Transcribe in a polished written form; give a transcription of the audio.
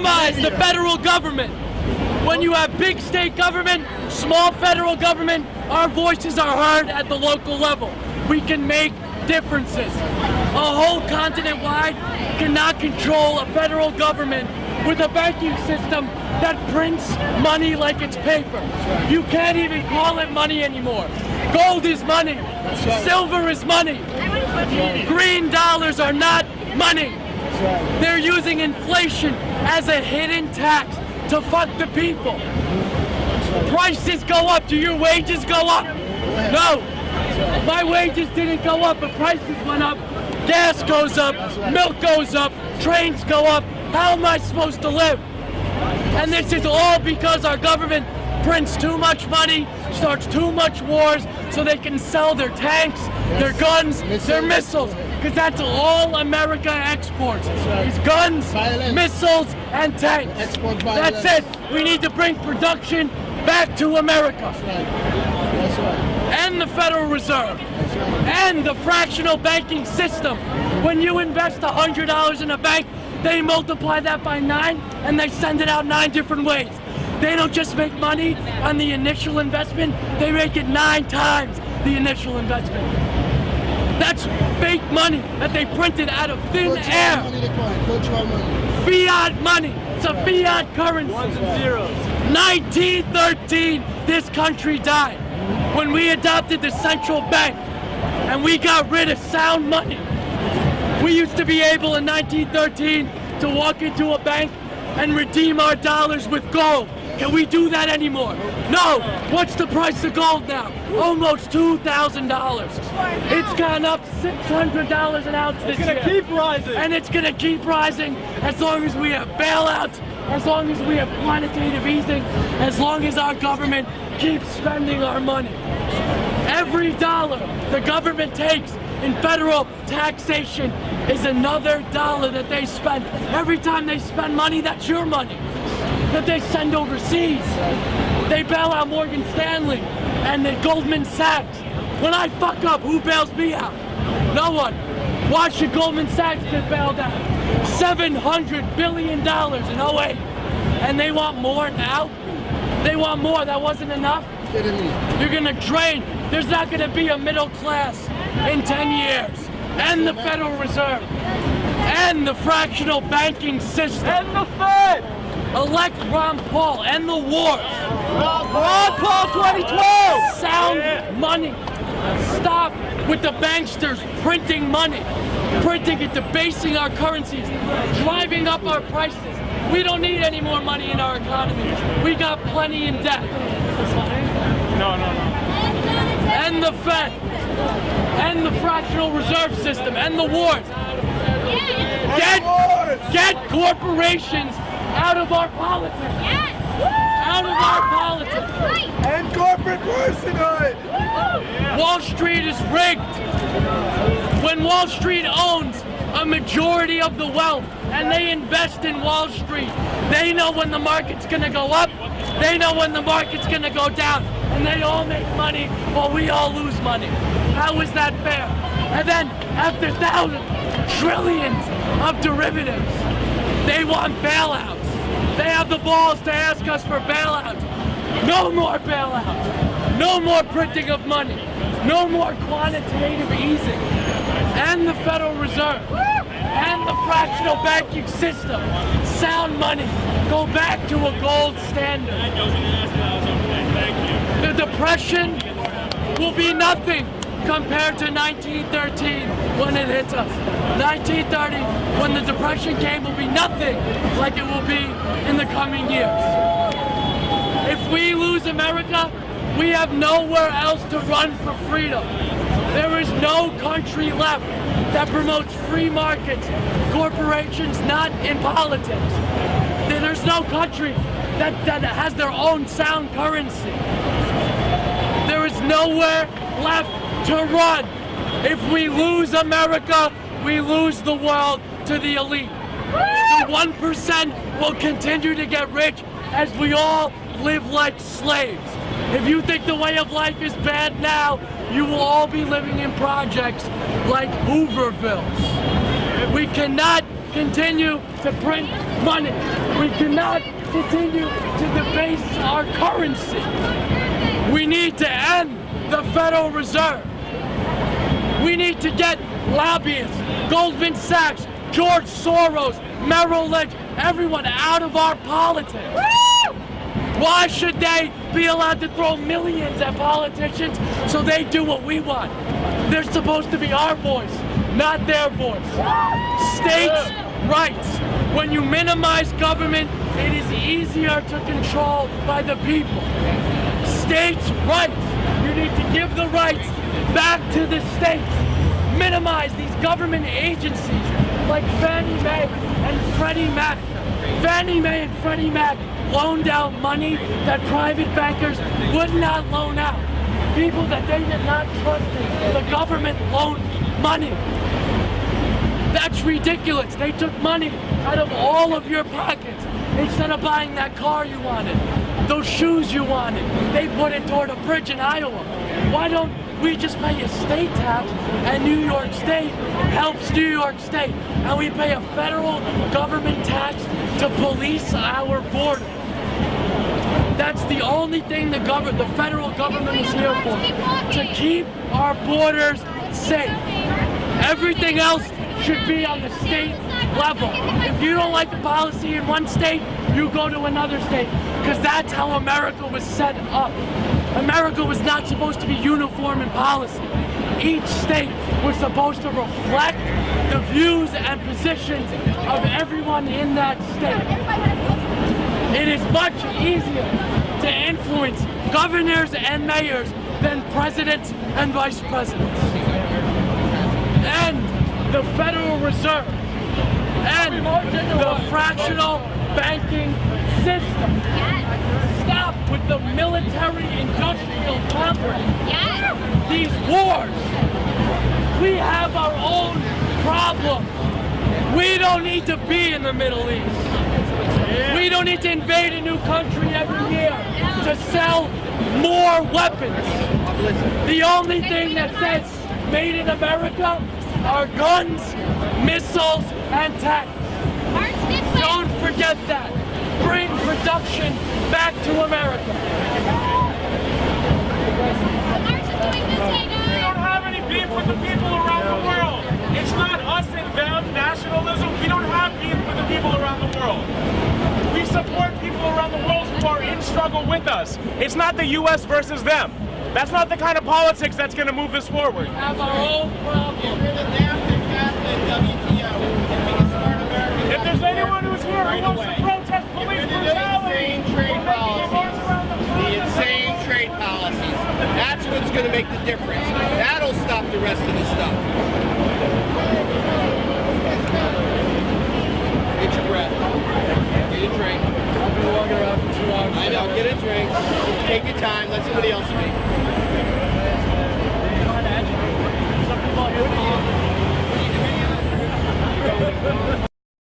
minimize the federal government. When you have big state government, small federal government, our voices are heard at the local level. We can make differences. A whole continent wide cannot control a federal government with a banking system that prints money like it's paper. You can't even call it money anymore. Gold is money. Silver is money. Green dollars are not money. They're using inflation as a hidden tax to fuck the people. Prices go up. Do your wages go up? No. My wages didn't go up, but prices went up. Gas goes up. Milk goes up. Trains go up. How am I supposed to live? And this is all because our government prints too much money, starts too much wars, so they can sell their tanks, their guns, their missiles. Because that's all America exports. Is guns, missiles, and tanks. That's it. We need to bring production back to America. And the Federal Reserve. And the fractional banking system. When you invest $100 in a bank, they multiply that by 9 and they send it out 9 different ways. They don't just make money on the initial investment, they make it 9 times the initial investment. That's fake money that they printed out of thin air. Fiat money. It's a fiat currency. Ones and zeros. 1913, this country died. When we adopted the central bank and we got rid of sound money. We used to be able in 1913 to walk into a bank and redeem our dollars with gold. Can we do that anymore? No. What's the price of gold now? Almost $2,000. It's gone up $600 an ounce this year. It's gonna keep rising. And it's gonna keep rising as long as we have bailouts, as long as we have quantitative easing, as long as our government keeps spending our money. Every dollar the government takes in federal taxation is another dollar that they spend. Every time they spend money, that's your money that they send overseas. They bail out Morgan Stanley and then Goldman Sachs. When I fuck up, who bails me out? No one. Why should Goldman Sachs get bailed out? $700 billion in 08. And they want more now? They want more. That wasn't enough? You're gonna drain. There's not gonna be a middle class in 10 years. And the Federal Reserve. And the fractional banking system. And the Fed. Elect Ron Paul. And the wars. Ron Paul 2012. Sound money. Stop with the banksters printing money. Printing it, debasing our currencies. Driving up our prices. We don't need any more money in our economy. We got plenty in debt. No. And the Fed. And the fractional reserve system. And the wars. Get corporations out of our politics. Out of our politics. And corporate personhood. Wall Street is rigged. When Wall Street owns a majority of the wealth and they invest in Wall Street, they know when the market's gonna go up, they know when the market's gonna go down, and they all make money while we all lose money. How is that fair? And then after thousands, trillions of derivatives, they want bailouts. They have the balls to ask us for bailouts. No more bailouts. No more printing of money. No more quantitative easing. And the Federal Reserve. And the fractional banking system. Sound money. Go back to a gold standard. The Depression will be nothing compared to 1913 when it hit us. 1930, when the Depression came, will be nothing like it will be in the coming years. If we lose America, we have nowhere else to run for freedom. There is no country left that promotes free markets, corporations, not in politics. There's no country that has their own sound currency. There is nowhere left to run. If we lose America, we lose the world to the elite. The 1% will continue to get rich as we all live like slaves. If you think the way of life is bad now, you will all be living in projects like Hooverville. We cannot continue to print money. We cannot continue to debase our currency. We need to end the Federal Reserve. We need to get lobbyists, Goldman Sachs, George Soros, Merrill Lynch, everyone out of our politics. Why should they be allowed to throw millions at politicians so they do what we want? They're supposed to be our voice, not their voice. States' rights. When you minimize government, it is easier to control by the people. States' rights. You need to give the rights back to the states. Minimize these government agencies like Fannie Mae and Freddie Mac. Fannie Mae and Freddie Mac loaned out money that private bankers would not loan out. People that they did not trust in. The government loaned money. That's ridiculous. They took money out of all of your pockets instead of buying that car you wanted, those shoes you wanted. They put it toward a bridge in Iowa. Why don't we just pay a state tax and New York State helps New York State, and we pay a federal government tax to police our border? That's the only thing the federal government is here for, to keep our borders safe. Everything else should be on the state level. If you don't like the policy in one state, you go to another state, because that's how America was set up. America was not supposed to be uniform in policy. Each state was supposed to reflect the views and positions of everyone in that state. It is much easier to influence governors and mayors than presidents and vice presidents. And the Federal Reserve and the fractional banking system. Stop with the military-industrial complex. These wars. We have our own problem. We don't need to be in the Middle East. We don't need to invade a new country every year to sell more weapons. The only thing that says made in America are guns, missiles, and tanks. Don't forget that. Bring production back to America. We don't have any beef with the people around the world. It's not us and them, nationalism. We don't have beef with the people around the world. We support people around the world who are in struggle with us. It's not the U.S. versus them. That's not the kind of politics that's going to move this forward. We have our own problem. If there's anyone who's here who wants to protest police brutality, The insane trade policies. That's what's going to make the difference. That'll stop the rest of the stuff. Get your breath. Get a drink. I've been walking around for 2 hours. I know, get a drink. Take your time. Let somebody else speak.